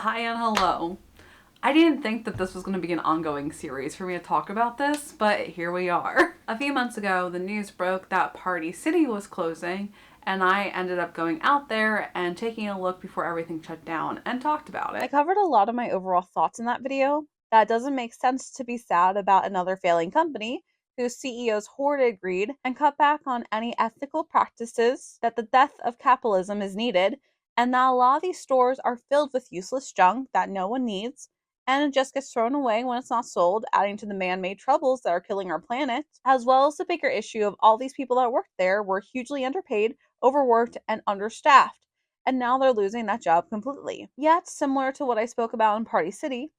Hi and hello. I didn't think that this was going to be an ongoing series for me to talk about this, but here we are. A few months ago, the news broke that Party City was closing, and I ended up going out there and taking a look before everything shut down and talked about I it. covered a lot of my overall thoughts in that video. That doesn't make sense to be sad about another failing company whose CEOs hoarded greed and cut back on any ethical practices, that the death of capitalism is needed, and that a lot of these stores are filled with useless junk that no one needs, and it just gets thrown away when it's not sold, adding to the man made troubles that are killing our planet, as well as the bigger issue of all these people that worked there were hugely underpaid, overworked, and understaffed, and now they're losing that job completely. Yet, similar to what I spoke about in Party City,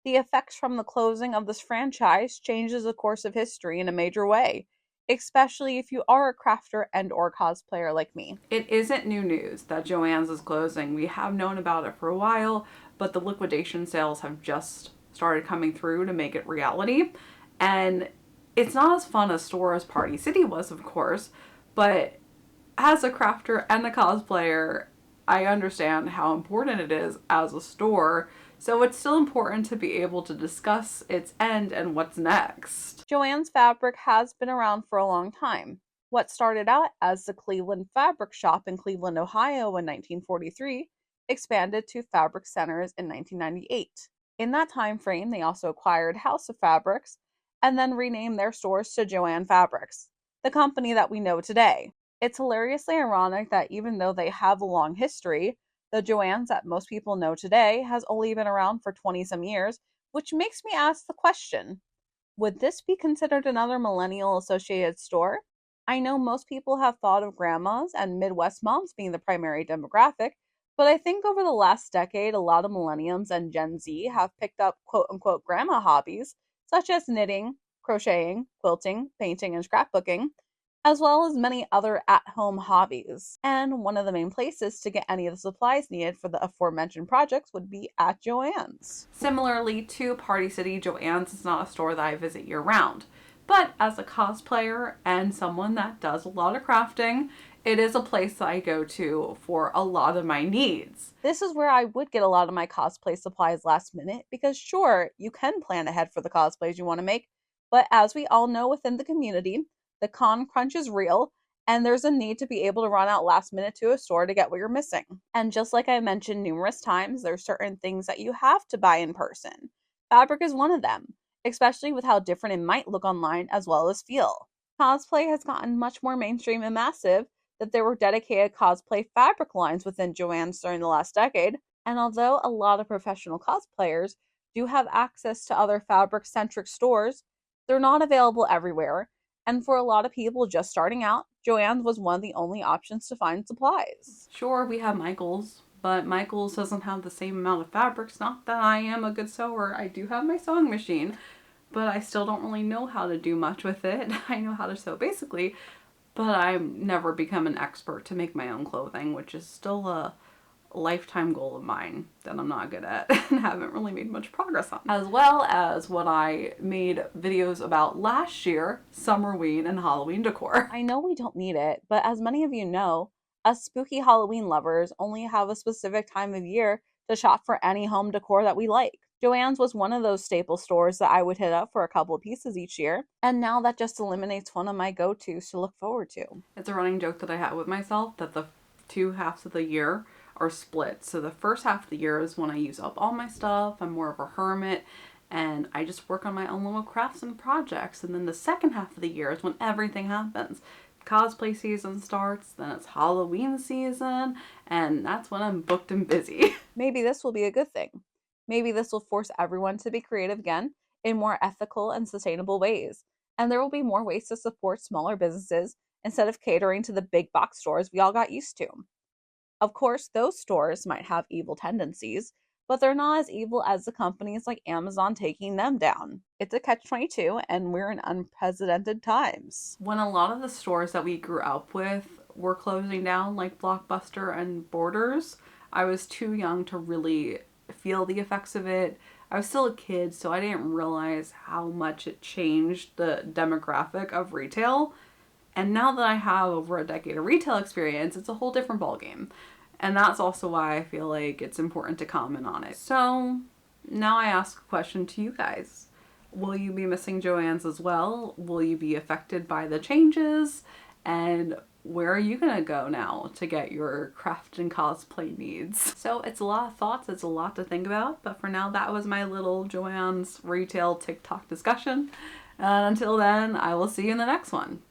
the effects from the closing of this franchise changes the course of history in a major way, especially if you are a crafter and or cosplayer like me. It isn't new news that Joann's is closing. We have known about it for a while, but the liquidation sales have just started coming through to make it reality. And it's not as fun a store as Party City was, of course, but as a crafter and a cosplayer, I understand how important it is as a store. So it's still important to be able to discuss its end and what's next. Joann's Fabric has been around for a long time. What started out as the Cleveland Fabric Shop in Cleveland, Ohio in 1943 expanded to fabric centers in 1998. In that time frame, they also acquired House of Fabrics and then renamed their stores to Joann Fabrics, the company that we know today. It's hilariously ironic that even though they have a long history, the Joanns that most people know today has only been around for 20 some years, which makes me ask the question, would this be considered another millennial associated store? I know most people have thought of grandmas and Midwest moms being the primary demographic, but I think over the last decade, a lot of millenniums and Gen Z have picked up quote unquote grandma hobbies, such as knitting, crocheting, quilting, painting, and scrapbooking, as well as many other at home hobbies. And one of the main places to get any of the supplies needed for the aforementioned projects would be at Joann's. Similarly to Party City, Joann's is not a store that I visit year round. But as a cosplayer and someone that does a lot of crafting, it is a place that I go to for a lot of my needs. This is where I would get a lot of my cosplay supplies last minute because, sure, you can plan ahead for the cosplays you want to make, but as we all know within the community, the con crunch is real and there's a need to be able to run out last minute to a store to get what you're missing. And just like I mentioned numerous times, there's certain things that you have to buy in person. Fabric is one of them, especially with how different it might look online as well as feel. Cosplay has gotten much more mainstream and massive that there were dedicated cosplay fabric lines within Joann's during the last decade, and although a lot of professional cosplayers do have access to other fabric centric stores, they're not available everywhere, and for a lot of people just starting out, Joann's was one of the only options to find supplies. Sure, we have Michael's, but Michael's doesn't have the same amount of fabrics. Not that I am a good sewer. I do have my sewing machine, but I still don't really know how to do much with it. I know how to sew basically, but I've never become an expert to make my own clothing, which is still a lifetime goal of mine that I'm not good at and haven't really made much progress on. As well as what I made videos about last year, Summerween and Halloween decor. I know we don't need it, but as many of you know, us spooky Halloween lovers only have a specific time of year to shop for any home decor that we like. Joann's was one of those staple stores that I would hit up for a couple of pieces each year, and now that just eliminates one of my go tos to look forward to. It's a running joke that I have with myself that the two halves of the year are split. So the first half of the year is when I use up all my stuff. I'm more of a hermit and I just work on my own little crafts and projects. And then the second half of the year is when everything happens. Cosplay season starts, then it's Halloween season, and that's when I'm booked and busy. Maybe this will be a good thing. Maybe this will force everyone to be creative again in more ethical and sustainable ways. And there will be more ways to support smaller businesses instead of catering to the big box stores we all got used to. Of course, those stores might have evil tendencies, but they're not as evil as the companies like Amazon taking them down. It's a catch-22, and we're in unprecedented times. When a lot of the stores that we grew up with were closing down, like Blockbuster and Borders, I was too young to really feel the effects of it. I was still a kid, so I didn't realize how much it changed the demographic of retail. And now that I have over a decade of retail experience, it's a whole different ballgame. And that's also why I feel like it's important to comment on it. So now I ask a question to you guys. Will you be missing Joann's as well? Will you be affected by the changes? And where are you gonna go now to get your craft and cosplay needs? So it's a lot of thoughts, it's a lot to think about, but for now that was my little Joann's retail TikTok discussion. And until then, I will see you in the next one.